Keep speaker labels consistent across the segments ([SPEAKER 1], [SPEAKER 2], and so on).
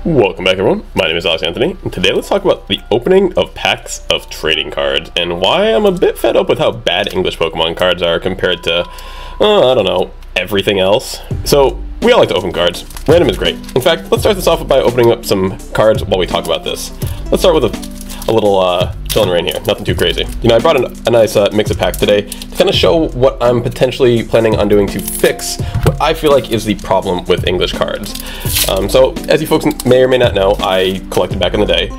[SPEAKER 1] Welcome back, everyone. My name is Alex Anthony, and today let's talk about the opening of packs of trading cards and why I'm a bit fed up with how bad English Pokemon cards are compared to, I don't know, everything else. So, we all like to open cards. Random is great. In fact, let's start this off by opening up some cards while we talk about this. Let's start with a little chill and rain here, nothing too crazy. You know, I brought a nice mix of packs today to kind of show what I'm potentially planning on doing to fix what I feel like is the problem with English cards. So, as you folks may or may not know, I collected back in the day,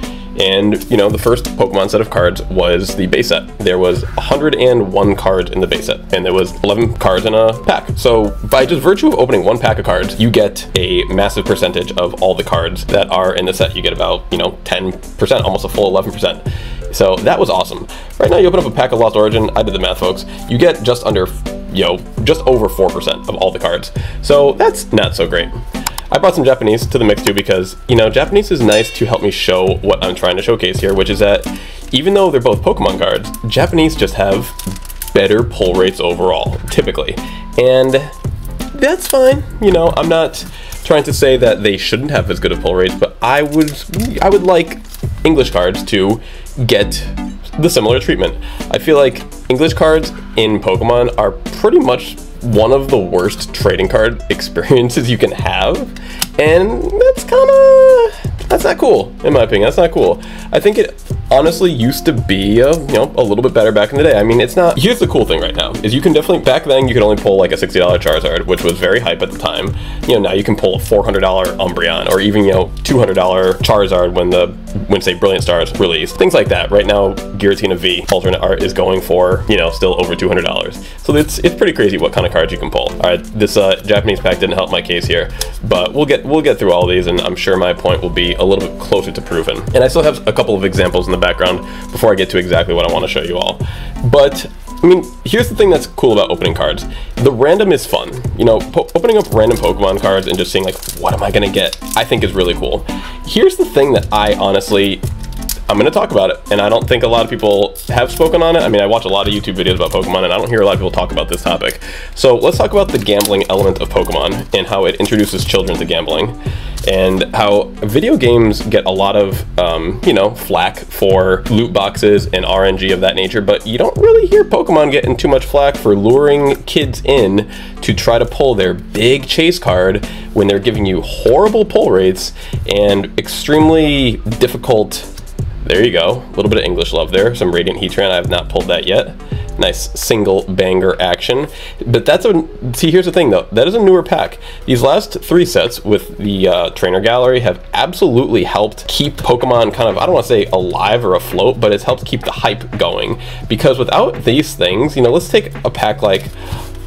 [SPEAKER 1] and you know, the first Pokemon set of cards was the base set. There was 101 cards in the base set, and there was 11 cards in a pack. So by just virtue of opening one pack of cards, you get a massive percentage of all the cards that are in the set. You get about, you know, 10%, almost a full 11%. So that was awesome. Right now you open up a pack of Lost Origin, I did the math, folks, you get just under, just over 4% of all the cards. So that's not so great. I brought some Japanese to the mix too because, you know, Japanese is nice to help me show what I'm trying to showcase here, which is that even though they're both Pokemon cards, Japanese just have better pull rates overall, typically. And that's fine. You know, I'm not trying to say that they shouldn't have as good of pull rates, but I would like English cards to get the similar treatment. I feel like English cards in Pokemon are pretty much one of the worst trading card experiences you can have, and that's not cool, in my opinion. That's not cool. I think it honestly used to be a little bit better back in the day. I mean, it's not. Here's the cool thing right now is you can definitely, back then you could only pull like a $60 Charizard, which was very hype at the time. You know, now you can pull a $400 Umbreon, or even, you know, $200 Charizard when say Brilliant Stars release, things like that. Right now, Giratina V alternate art is going for, you know, still over $200. So it's pretty crazy what kind of cards you can pull. All right, this Japanese pack didn't help my case here, but we'll get through all these, and I'm sure my point will be a little bit closer to proven. And I still have a couple of examples in the background before I get to exactly what I want to show you all. But I mean, here's the thing that's cool about opening cards. The random is fun. You know, opening up random Pokemon cards and just seeing like, what am I gonna get, I think is really cool. Here's the thing that I'm going to talk about it, and I don't think a lot of people have spoken on it. I mean, I watch a lot of YouTube videos about Pokemon, and I don't hear a lot of people talk about this topic. So let's talk about the gambling element of Pokemon and how it introduces children to gambling, and how video games get a lot of, you know, flack for loot boxes and RNG of that nature, but you don't really hear Pokemon getting too much flack for luring kids in to try to pull their big chase card when they're giving you horrible pull rates and extremely difficult. There you go, a little bit of English love there. Some Radiant Heatran, I have not pulled that yet. Nice single banger action. But see, here's the thing though, that is a newer pack. These last 3 sets with the trainer gallery have absolutely helped keep Pokemon kind of, I don't want to say alive or afloat, but it's helped keep the hype going. Because without these things, you know, let's take a pack like,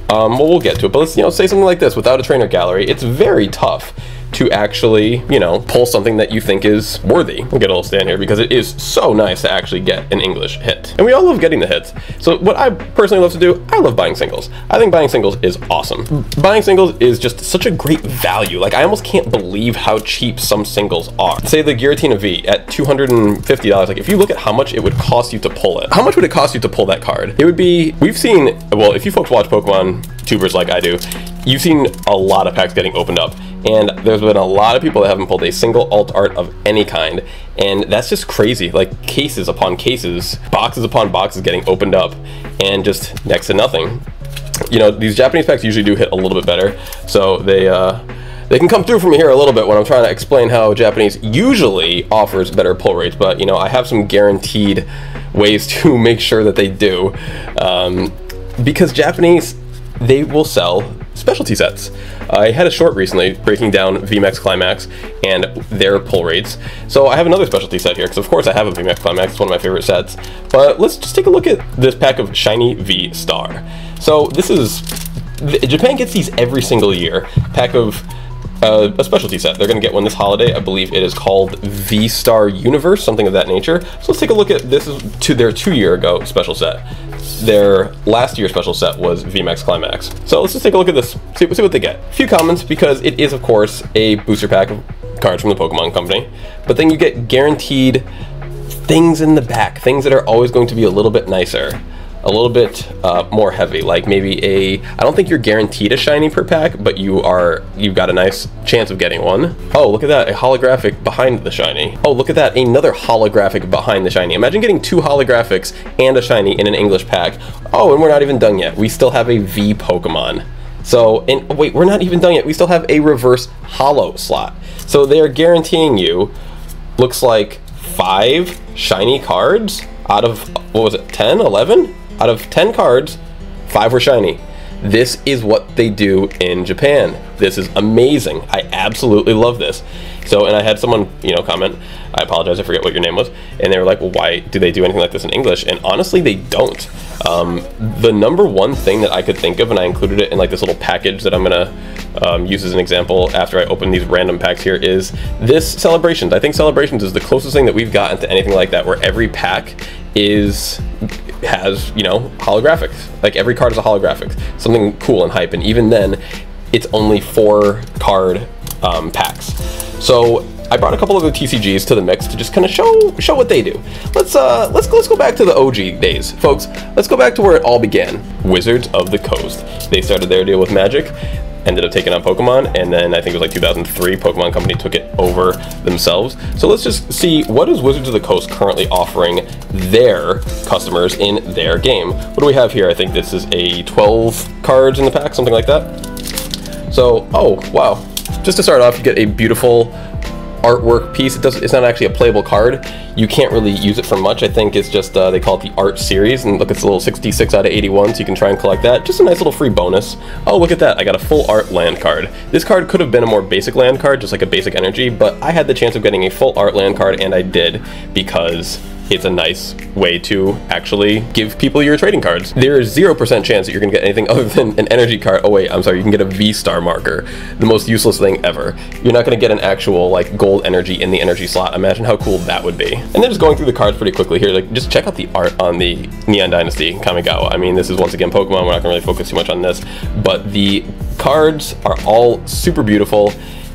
[SPEAKER 1] well, we'll get to it, but let's, you know, say something like this. Without a trainer gallery, it's very tough to actually, you know, pull something that you think is worthy. We'll get a little stand here because it is so nice to actually get an English hit. And we all love getting the hits. So what I personally love to do, I love buying singles. I think buying singles is awesome. Buying singles is just such a great value. Like, I almost can't believe how cheap some singles are. Say the Giratina V at $250, like if you look at how much it would cost you to pull it, how much would it cost you to pull that card? It would be, we've seen, well, if you folks watch Pokemon tubers like I do, you've seen a lot of packs getting opened up, and there's been a lot of people that haven't pulled a single alt art of any kind, and that's just crazy. Like, cases upon cases, boxes upon boxes getting opened up, and just next to nothing. You know, these Japanese packs usually do hit a little bit better, so they can come through for me here a little bit when I'm trying to explain how Japanese usually offers better pull rates, but you know, I have some guaranteed ways to make sure that they do, because Japanese, they will sell specialty sets. I had a short recently breaking down VMAX Climax and their pull rates. So I have another specialty set here, because of course I have a VMAX Climax, it's one of my favorite sets. But let's just take a look at this pack of Shiny V Star. So this is, Japan gets these every single year, pack of a specialty set. They're going to get one this holiday. I believe it is called V-Star Universe, something of that nature. So let's take a look at this. Is to their 2 year ago special set. Their last year special set was VMAX Climax. So let's just take a look at this, see what they get. A few comments, because it is of course a booster pack of cards from the Pokemon Company, but then you get guaranteed things in the back, things that are always going to be a little bit nicer. a little bit more heavy, like maybe I don't think you're guaranteed a shiny per pack, but you've got a nice chance of getting one. Oh, look at that, a holographic behind the shiny. Oh, look at that, another holographic behind the shiny. Imagine getting 2 holographics and a shiny in an English pack. Oh, and we're not even done yet. We still have a V Pokemon. So, and wait, we're not even done yet. We still have a reverse holo slot. So they're guaranteeing you, looks like 5 shiny cards out of, what was it, 10, 11? Out of 10 cards, 5 were shiny. This is what they do in Japan. This is amazing. I absolutely love this. So, and I had someone, comment, I apologize, I forget what your name was, and they were like, well, why do they do anything like this in English? And honestly, they don't. The number one thing that I could think of, and I included it in like this little package that I'm gonna use as an example after I open these random packs here, is this Celebrations. I think Celebrations is the closest thing that we've gotten to anything like that, where every pack has holographics. Like every card is a holographic, something cool and hype, and even then it's only 4 card packs. So I brought a couple of the TCGs to the mix to just kind of show what they do. Let's go back to the OG days, folks. Let's go back to where it all began. Wizards of the Coast. They started their deal with Magic, ended up taking on Pokemon, and then I think it was like 2003, Pokemon Company took it over themselves. So let's just see, what is Wizards of the Coast currently offering their customers in their game? What do we have here? I think this is a 12 cards in the pack, something like that. So, oh, wow. Just to start off, you get a beautiful artwork piece. It's not actually a playable card. You can't really use it for much. I think it's just, they call it the art series, and look, it's a little 66 out of 81, so you can try and collect that. Just a nice little free bonus. Oh, look at that, I got a full art land card. This card could have been a more basic land card, just like a basic energy, but I had the chance of getting a full art land card, and I did, because it's a nice way to actually give people your trading cards. There is 0% chance that you're gonna get anything other than an energy card. Oh wait, I'm sorry, you can get a V-Star marker, the most useless thing ever. You're not gonna get an actual like gold energy in the energy slot. Imagine how cool that would be. And then just going through the cards pretty quickly here, like just check out the art on the Neon Dynasty Kamigawa. I mean, this is once again Pokemon, we're not gonna really focus too much on this, but the cards are all super beautiful,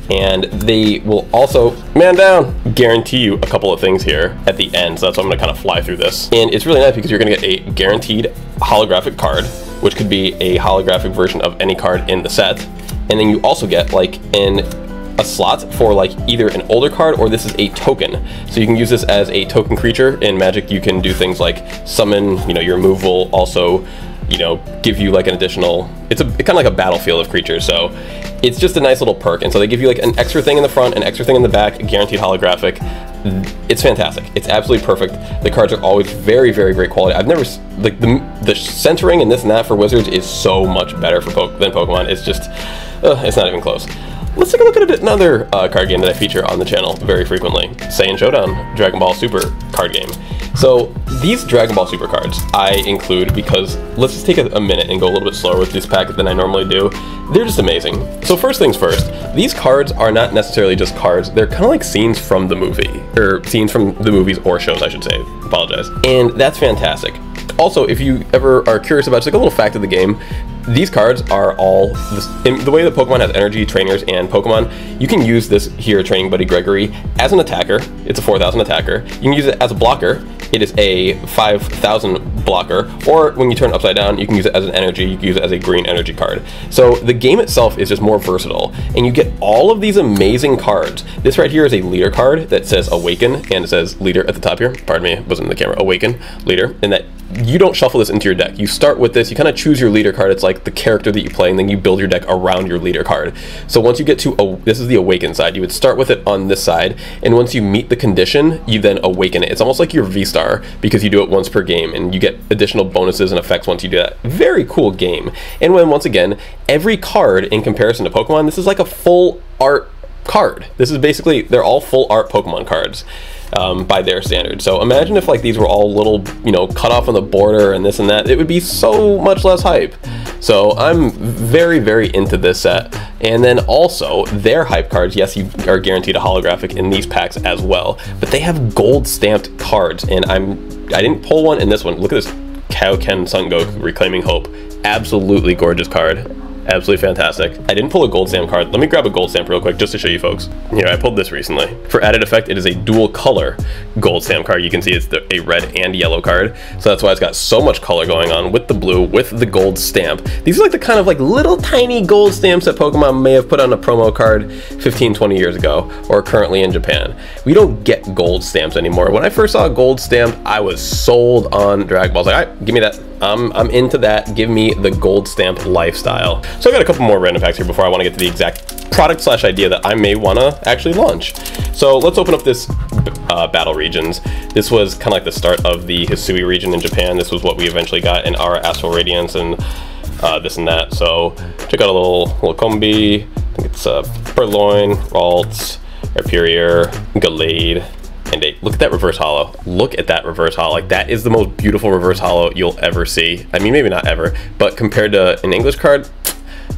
[SPEAKER 1] and they will also, man down, guarantee you a couple of things here at the end. So that's why I'm gonna kind of fly through this. And it's really nice because you're gonna get a guaranteed holographic card, which could be a holographic version of any card in the set. And then you also get like a slot for like either an older card, or this is a token. So you can use this as a token creature. In Magic, you can do things like summon, your move will also, give you like an additional, it's kind of like a battlefield of creatures. So it's just a nice little perk. And so they give you like an extra thing in the front, an extra thing in the back, guaranteed holographic. It's fantastic. It's absolutely perfect. The cards are always very, very great quality. I've never, like the centering and this and that for Wizards is so much better than Pokemon. It's just, it's not even close. Let's take a look at another card game that I feature on the channel very frequently. Saiyan Showdown, Dragon Ball Super card game. So these Dragon Ball Super cards I include because, let's just take a minute and go a little bit slower with this pack than I normally do. They're just amazing. So first things first, these cards are not necessarily just cards, they're kind of like scenes from the movie, or scenes from the movies or shows, I should say, apologize. And that's fantastic. Also, if you ever are curious about just like a little fact of the game, these cards are all, in the way that Pokemon has energy, trainers, and Pokemon, you can use this here, Training Buddy Gregory, as an attacker. It's a 4,000 attacker. You can use it as a blocker. It is a 5,000 blocker. Or when you turn it upside down, you can use it as an energy. You can use it as a green energy card. So the game itself is just more versatile, and you get all of these amazing cards. This right here is a leader card that says Awaken, and it says leader at the top here. Pardon me, it wasn't in the camera. Awaken, leader, and that you don't shuffle this into your deck. You start with this, you kind of choose your leader card. It's like the character that you play, and then you build your deck around your leader card. So once you get to, this is the Awaken side, you would start with it on this side, and once you meet the condition, you then awaken it. It's almost like your V-Star, because you do it once per game, and you get additional bonuses and effects once you do that. Very cool game. And when, once again, every card in comparison to Pokemon, this is like a full art card. This is basically, they're all full art Pokemon cards. By their standards. So imagine if like these were all little, cut off on the border and this and that, it would be so much less hype. So I'm very, very into this set. And then also their hype cards, yes, you are guaranteed a holographic in these packs as well, but they have gold stamped cards, and I didn't pull one in this one. Look at this Kaioken Sun Goku Reclaiming Hope. Absolutely gorgeous card. Absolutely fantastic. I didn't pull a gold stamp card. Let me grab a gold stamp real quick just to show you folks. Here, I pulled this recently. For added effect, it is a dual color gold stamp card. You can see it's a red and yellow card. So that's why it's got so much color going on with the blue, with the gold stamp. These are like the kind of like little tiny gold stamps that Pokemon may have put on a promo card 15, 20 years ago, or currently in Japan. We don't get gold stamps anymore. When I first saw a gold stamp, I was sold on Dragon Ball. I was like, all right, give me that. I'm into that. Give me the gold stamp lifestyle. So I got a couple more random packs here before I want to get to the exact product slash idea that I may want to actually launch. So let's open up this battle regions. This was kind of like the start of the Hisui region in Japan. This was what we eventually got in our Astral Radiance and this and that. So check out a little combi. I think it's Purloin, Ralts, Rhyperior, Gallade. And look at that reverse holo. Look at that reverse holo. Like, that is the most beautiful reverse holo you'll ever see. I mean, maybe not ever, but compared to an English card,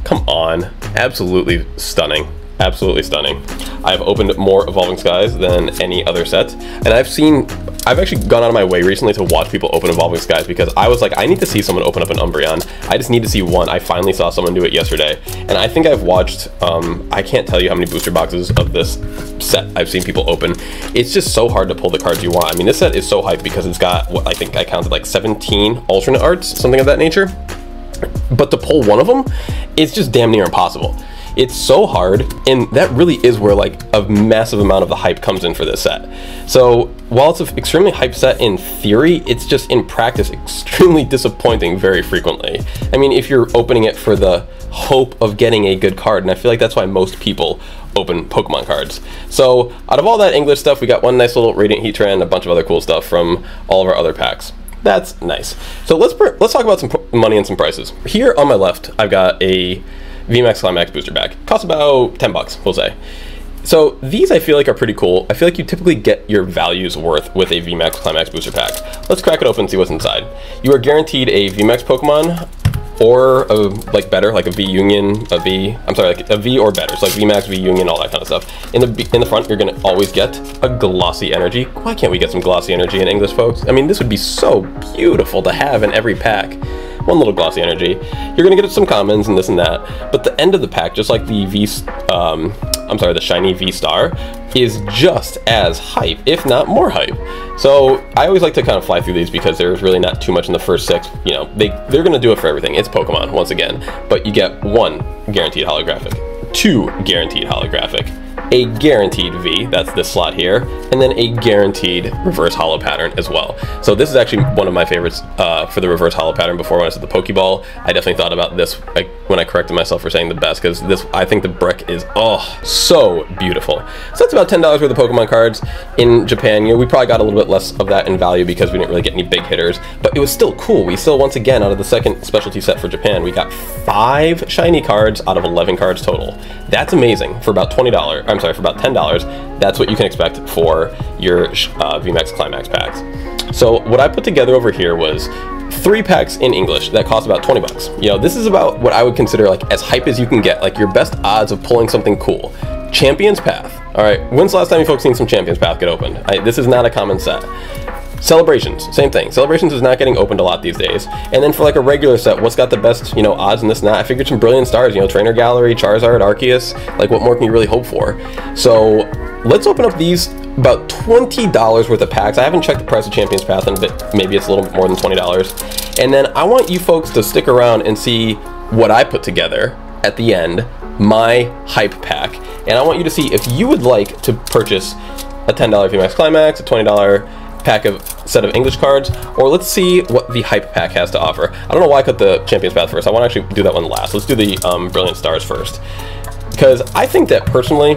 [SPEAKER 1] come on. Absolutely stunning. Absolutely stunning. I've opened more Evolving Skies than any other set, and I've actually gone out of my way recently to watch people open Evolving Skies because I was like, I need to see someone open up an Umbreon. I just need to see one. I finally saw someone do it yesterday, and I think I've watched, I can't tell you how many booster boxes of this set I've seen people open. It's just so hard to pull the cards you want. I mean, this set is so hyped because it's got, what I think I counted like 17 alternate arts, something of that nature. But to pull one of them, it's just damn near impossible. It's so hard, and that really is where like a massive amount of the hype comes in for this set. So while it's an extremely hyped set in theory, it's just in practice extremely disappointing very frequently. I mean, if you're opening it for the hope of getting a good card, and I feel like that's why most people open Pokemon cards. So out of all that English stuff, we got one nice little Radiant Heatran and a bunch of other cool stuff from all of our other packs. That's nice. So let's talk about some money and some prices. Here on my left, I've got a VMAX Climax booster pack. Costs about 10 bucks, we'll say. So these I feel like are pretty cool. I feel like you typically get your value's worth with a VMAX Climax booster pack. Let's crack it open and see what's inside. You are guaranteed a VMAX Pokemon or a, like better, like a V Union, like a V or better. So like VMAX, V Union, all that kind of stuff. In the front, you're gonna always get a Glossy Energy. Why can't we get some Glossy Energy in English, folks? I mean, this would be so beautiful to have in every pack. One little Glossy Energy. You're gonna get some commons and this and that, but the end of the pack, just like the the shiny V-Star, is just as hype, if not more hype. So I always like to kind of fly through these because there's really not too much in the first 6. You know, they're gonna do it for everything. It's Pokemon, once again. But you get 1 guaranteed holographic, 2 guaranteed holographic, a guaranteed V, that's this slot here, and then a guaranteed reverse holo pattern as well. So this is actually one of my favorites for the reverse holo pattern. Before, when I said the Pokeball, I definitely thought about this when I corrected myself for saying the best, because this, I think the brick is, oh, so beautiful. So that's about $10 worth of Pokemon cards in Japan. You know, we probably got a little bit less of that in value because we didn't really get any big hitters, but it was still cool. We still, once again, out of the second specialty set for Japan, we got 5 shiny cards out of 11 cards total. That's amazing for about $20. I'm sorry, for about $10. That's what you can expect for your VMAX Climax packs. So what I put together over here was 3 packs in English that cost about 20 bucks. You know, this is about what I would consider like as hype as you can get, like your best odds of pulling something cool. Champion's Path. All right, when's the last time you folks seen some Champion's Path get opened? This is not a common set. Celebrations, same thing. Celebrations is not getting opened a lot these days. And then for like a regular set, what's got the best, you know, odds in this and that? I figured some Brilliant Stars, you know, Trainer Gallery, Charizard, Arceus. Like, what more can you really hope for? So let's open up these about $20 worth of packs. I haven't checked the price of Champion's Path in a bit. Maybe it's a little bit more than $20. And then I want you folks to stick around and see what I put together at the end, my hype pack. And I want you to see if you would like to purchase a $10 VMAX Climax, a $20 pack of set of English cards, or let's see what the hype pack has to offer. I don't know why I cut the Champion's Path first. I want to actually do that one last. Let's do the Brilliant Stars first, because I think that personally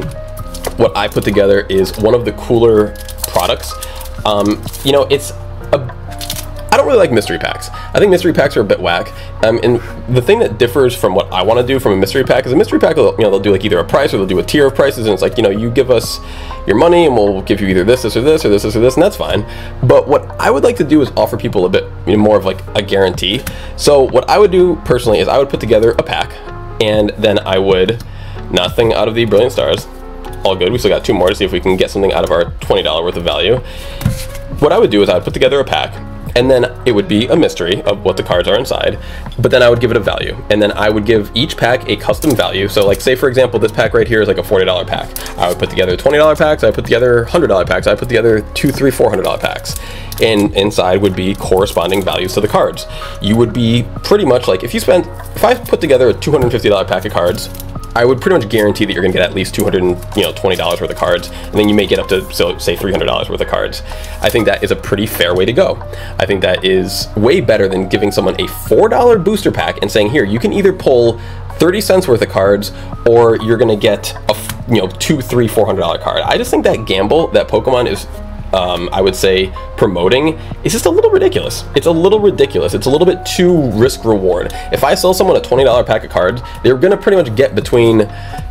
[SPEAKER 1] what I put together is one of the cooler products. You know, I don't really like mystery packs. I think mystery packs are a bit whack. And the thing that differs from what I want to do from a mystery pack is a mystery pack, you know, they'll do like either a price or they'll do a tier of prices, and it's like, you know, you give us your money and we'll give you either this, this, or this, or this, this, or this, and that's fine. But what I would like to do is offer people a bit, you know, more of like a guarantee. So what I would do personally is I would put together a pack, and then I would, nothing out of the Brilliant Stars. All good. We still got 2 more to see if we can get something out of our $20 worth of value. What I would do is I would put together a pack, and then it would be a mystery of what the cards are inside, but then I would give it a value, and then I would give each pack a custom value. So like, say for example, this pack right here is like a $40 pack. I would put together $20 packs, I would put together $100 packs, I would put together $200, $300, $400 packs, and inside would be corresponding values to the cards. You would be pretty much like, if I put together a $250 pack of cards, I would pretty much guarantee that you're gonna get at least $220 worth of cards, and then you may get up to, so say, $300 worth of cards. I think that is a pretty fair way to go. I think that is way better than giving someone a $4 booster pack and saying, here, you can either pull 30 cents worth of cards, or you're gonna get a $200, $300, $400 card. I just think that gamble that Pokemon is, I would say, promoting is just a little ridiculous. It's a little ridiculous. It's a little bit too risk reward. If I sell someone a $20 pack of cards, they're gonna pretty much get between,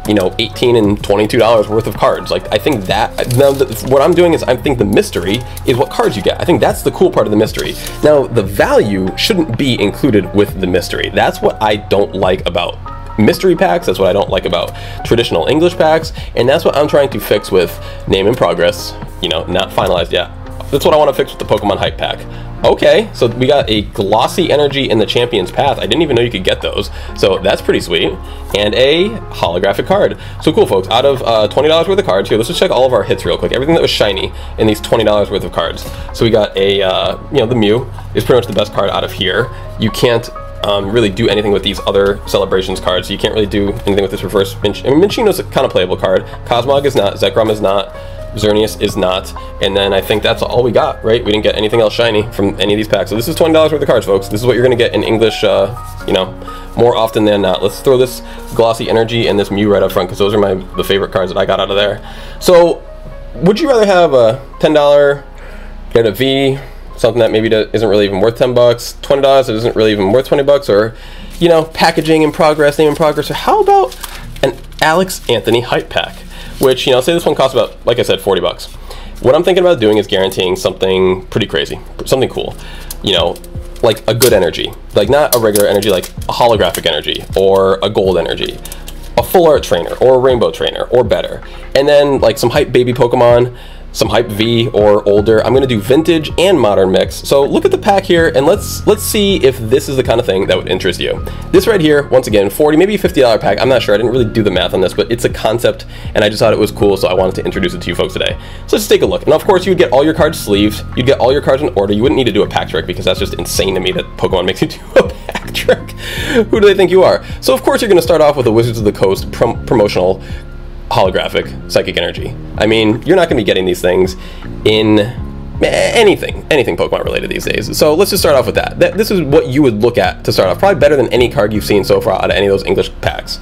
[SPEAKER 1] $18 and $22 worth of cards. Like, I think that, now what I'm doing is, I think the mystery is what cards you get. I think that's the cool part of the mystery. Now, the value shouldn't be included with the mystery. That's what I don't like about mystery packs. That's what I don't like about traditional English packs, and that's what I'm trying to fix with Name in Progress, not finalized yet. That's what I want to fix with the Pokemon Hype Pack. Okay, so we got a Glossy Energy in the Champion's Path. I didn't even know you could get those, so that's pretty sweet. And a holographic card. So cool, folks. Out of $20 worth of cards here, let's just check all of our hits real quick. Everything that was shiny in these $20 worth of cards. So we got a, the Mew is pretty much the best card out of here. You can't really do anything with these other Celebrations cards. So you can't really do anything with this reverse Minchino's a kind of playable card. Cosmog is not, Zekrom is not, Xerneas is not, and then I think that's all we got, right? We didn't get anything else shiny from any of these packs. So this is $20 worth of cards, folks. This is what you're gonna get in English, more often than not. Let's throw this Glossy Energy and this Mew right up front, because those are the favorite cards that I got out of there. So would you rather have a $10, get a V, something that maybe isn't really even worth 10 bucks, $20 that isn't really even worth 20 bucks, or, packaging in progress, name in progress, or how about an Alex Anthony Hype Pack? Which, say this one costs about, like I said, 40 bucks. What I'm thinking about doing is guaranteeing something pretty crazy, something cool, like a good energy, like not a regular energy, like a holographic energy, or a gold energy, a full art trainer, or a rainbow trainer, or better. And then like some hype baby Pokemon, some hype V or older. I'm gonna do vintage and modern mix. So look at the pack here, and let's see if this is the kind of thing that would interest you. This right here, once again, 40, maybe $50 pack. I'm not sure, I didn't really do the math on this, but it's a concept, and I just thought it was cool, so I wanted to introduce it to you folks today. So let's take a look. And of course, you would get all your cards sleeved, you'd get all your cards in order. You wouldn't need to do a pack trick, because that's just insane to me that Pokemon makes you do a pack trick. Who do they think you are? So of course, you're gonna start off with a Wizards of the Coast promotional holographic psychic energy. I mean, you're not going to be getting these things in anything Pokemon related these days. So let's just start off with that. This is what you would look at to start off. Probably better than any card you've seen so far out of any of those English packs.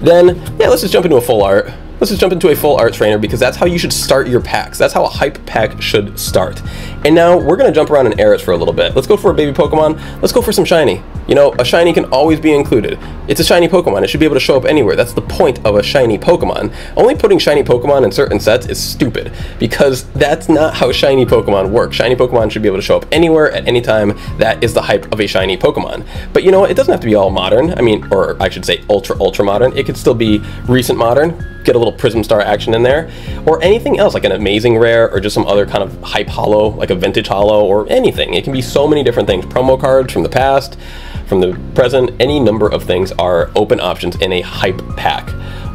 [SPEAKER 1] Then, yeah, let's just jump into a full art. Let's just jump into a full art trainer, because that's how you should start your packs. That's how a hype pack should start. And now we're going to jump around in eras for a little bit. Let's go for a baby Pokemon. Let's go for some shiny. A shiny can always be included. It's a shiny Pokemon. It should be able to show up anywhere. That's the point of a shiny Pokemon. Only putting shiny Pokemon in certain sets is stupid, because that's not how shiny Pokemon work. Shiny Pokemon should be able to show up anywhere at any time. That is the hype of a shiny Pokemon. But you know what? It doesn't have to be all modern. I mean, or I should say ultra modern. It could still be recent modern. Get a little Prism Star action in there, or anything else, like an amazing rare, or just some other kind of hype holo, like a vintage holo, or anything. It can be so many different things. Promo cards from the past, from the present, any number of things are open options in a hype pack.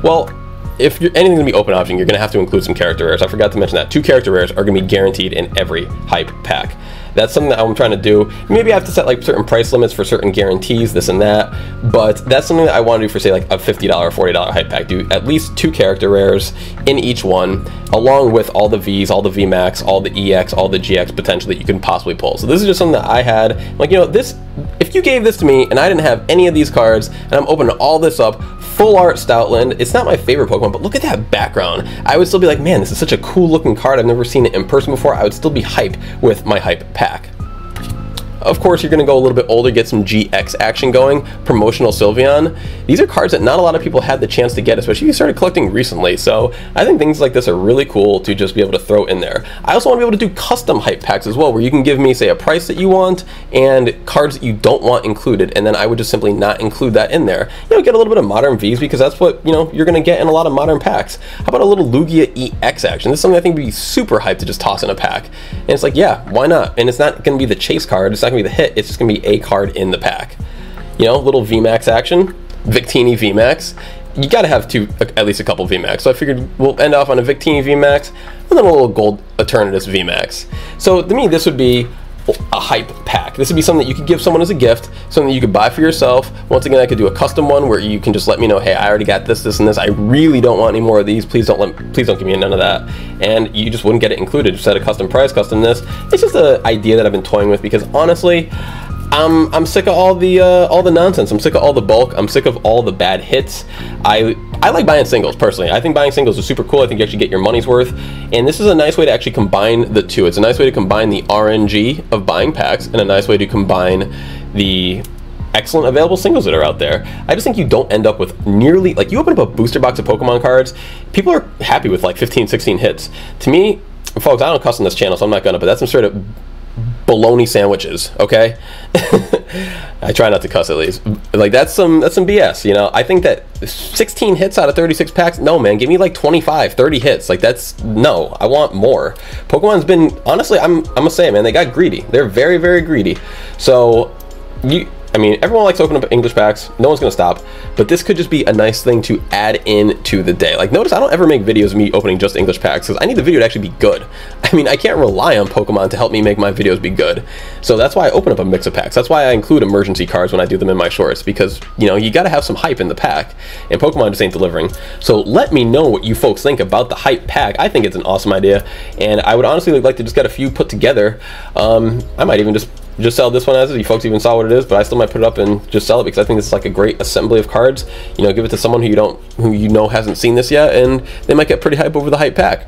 [SPEAKER 1] Well, if anything's gonna be open option, you're gonna have to include some character rares. I forgot to mention that. 2 character rares are gonna be guaranteed in every hype pack. That's something that I'm trying to do. Maybe I have to set like certain price limits for certain guarantees, this and that, but that's something that I want to do for, say, like a $50 or $40 hype pack. Do at least 2 character rares in each one, along with all the Vs, all the VMAX, all the EX, all the GX potential that you can possibly pull. So this is just something that I had, like, this, if you gave this to me and I didn't have any of these cards, and I'm opening all this up, full art Stoutland. It's not my favorite Pokemon, but look at that background. I would still be like, man, this is such a cool looking card. I've never seen it in person before. I would still be hyped with my hype pack. Of course, you're going to go a little bit older, get some GX action going, promotional Sylveon. These are cards that not a lot of people had the chance to get, especially if you started collecting recently. So I think things like this are really cool to just be able to throw in there. I also want to be able to do custom hype packs as well, where you can give me, say, a price that you want and cards that you don't want included, and then I would just simply not include that in there. You know, get a little bit of modern Vs, because that's what, you know, you're going to get in a lot of modern packs. How about a little Lugia EX action? This is something I think would be super hyped to just toss in a pack. And it's like, yeah, why not? And it's not going to be the chase card, it's not going to be the hit, it's just going to be a card in the pack. You know, little VMAX action, Victini VMAX. You got to have at least a couple VMAX. So I figured we'll end off on a Victini VMAX and then a little Gold Eternatus VMAX. So to me, this would be a hype pack. This would be something that you could give someone as a gift, something that you could buy for yourself. Once again, I could do a custom one where you can just let me know, hey, I already got this, this, and this. I really don't want any more of these. Please don't give me none of that. And you just wouldn't get it included. Just set a custom price, custom this. It's just an idea that I've been toying with, because honestly, I'm sick of all the nonsense. I'm sick of all the bulk. I'm sick of all the bad hits. I like buying singles personally. I think buying singles is super cool. I think you actually get your money's worth, and this is a nice way to actually combine the two. It's a nice way to combine the RNG of buying packs and a nice way to combine the excellent available singles that are out there. I just think you don't end up with nearly, like, you open up a booster box of Pokemon cards, people are happy with like 15, 16 hits. To me, folks, I don't cuss on this channel, so I'm not gonna, but that's some sort of bologna sandwiches, okay? I try not to cuss, at least. Like, that's some BS, you know? I think that 16 hits out of 36 packs, no, man, give me like 25, 30 hits. Like, that's, no, I want more. Pokemon's been, honestly, I'm gonna say it, man, they got greedy. They're very, very greedy. So, I mean, everyone likes to open up English packs. No one's gonna stop, but this could just be a nice thing to add in to the day. Like, notice I don't ever make videos of me opening just English packs, because I need the video to actually be good. I mean, I can't rely on Pokemon to help me make my videos be good. So that's why I open up a mix of packs. That's why I include emergency cards when I do them in my shorts, because, you know, you gotta have some hype in the pack, and Pokemon just ain't delivering. So let me know what you folks think about the hype pack. I think it's an awesome idea, and I would honestly like to just get a few put together. I might even just sell this one as is. You folks even saw what it is, but I still might put it up and just sell it, because I think this is like a great assembly of cards. You know, give it to someone who you know hasn't seen this yet, and they might get pretty hype over the hype pack.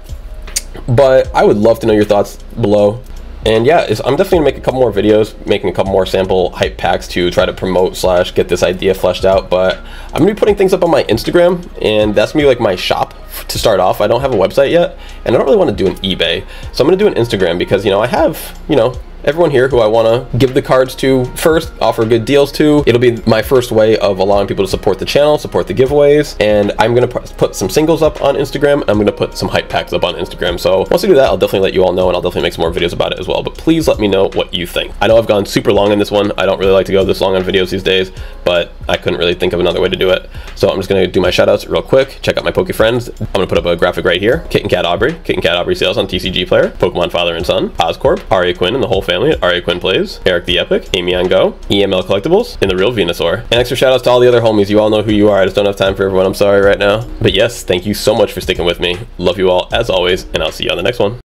[SPEAKER 1] But I would love to know your thoughts below. And yeah, I'm definitely gonna make a couple more videos, making a couple more sample hype packs to try to promote / get this idea fleshed out. But I'm gonna be putting things up on my Instagram, and that's gonna be like my shop to start off. I don't have a website yet, and I don't really want to do an eBay, so I'm gonna do an Instagram, because, you know, I have, you know, everyone here who I want to give the cards to first, offer good deals to. It'll be my first way of allowing people to support the channel, support the giveaways, and I'm going to put some singles up on Instagram, and I'm going to put some hype packs up on Instagram. So once I do that, I'll definitely let you all know, and I'll definitely make some more videos about it as well. But please let me know what you think. I know I've gone super long on this one. I don't really like to go this long on videos these days, but I couldn't really think of another way to do it. So I'm just going to do my shout outs real quick. Check out my Poke Friends. I'm going to put up a graphic right here. KittenCatAubrey, KittenCatAubreySales on TCGPlayer, Pokemon Father and Son, Corp, Aria Quinn and the whole family at Aria Quinn Plays, Eric the Epic, Amy on Go, EML Collectibles, and the real Venusaur. And extra shout outs to all the other homies. You all know who you are. I just don't have time for everyone. I'm sorry right now. But yes, thank you so much for sticking with me. Love you all as always, and I'll see you on the next one.